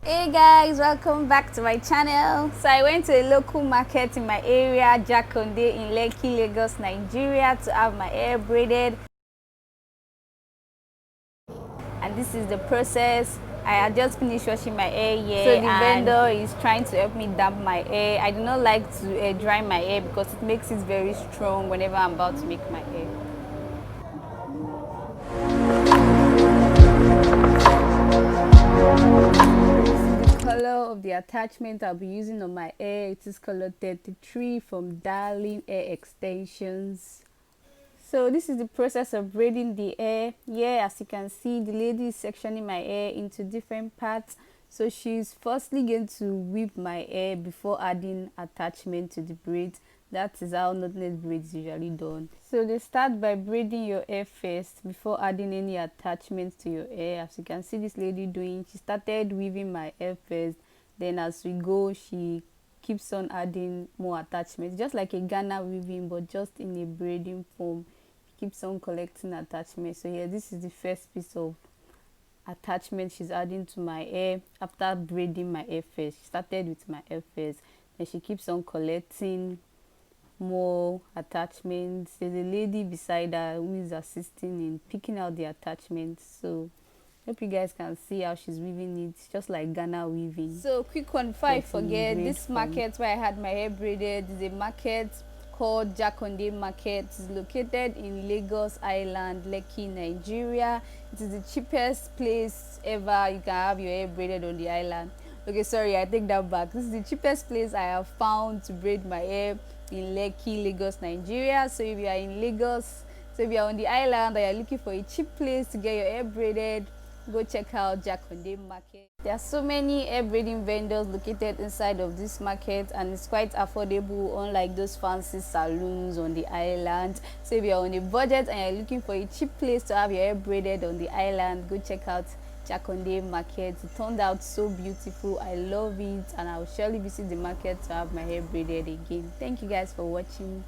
Hey guys, welcome back to my channel. So I went to a local market in my area, Jakonde in Lekki, Lagos, Nigeria, to have my hair braided. And this is the process. I had just finished washing my hair here, so the vendor is trying to help me damp my hair. I do not like to dry my hair because it makes it very strong whenever I'm about to make my hair. Color of the attachment I'll be using on my hair. It is color 33 from Darling Hair Extensions. So this is the process of braiding the hair. Yeah, as you can see, the lady is sectioning my hair into different parts. So she's firstly going to weave my hair before adding attachment to the braids. That is how knotless braids usually done. So they start by braiding your hair first before adding any attachments to your hair. As you can see this lady doing, she started weaving my hair first. Then as we go, she keeps on adding more attachments, just like a Ghana weaving, but just in a braiding form. Keeps on collecting attachments. So yeah, this is the first piece of attachment she's adding to my hair after braiding my hair first. She started with my hair first, then she keeps on collecting more attachments. There's a lady beside her who is assisting in picking out the attachments. So hope you guys can see how she's weaving it, just like Ghana weaving. So quick one before I forget, this market where I had my hair braided is a market called Jakonde Market. It's located in Lagos Island, Lekki, Nigeria. It is the cheapest place ever you can have your hair braided on the island. Okay, sorry, I take that back. This is the cheapest place I have found to braid my hair in Lekki, Lagos, Nigeria. So if you are in Lagos, so if you are on the island and you're looking for a cheap place to get your hair braided, go check out Jakonde Market. There are so many hair braiding vendors located inside of this market, and it's quite affordable, unlike those fancy salons on the island. So if you're on a budget and you're looking for a cheap place to have your hair braided on the island, go check out Jakonde Market. It turned out so beautiful. I love it, and I'll surely visit the market to have my hair braided again. Thank you guys for watching.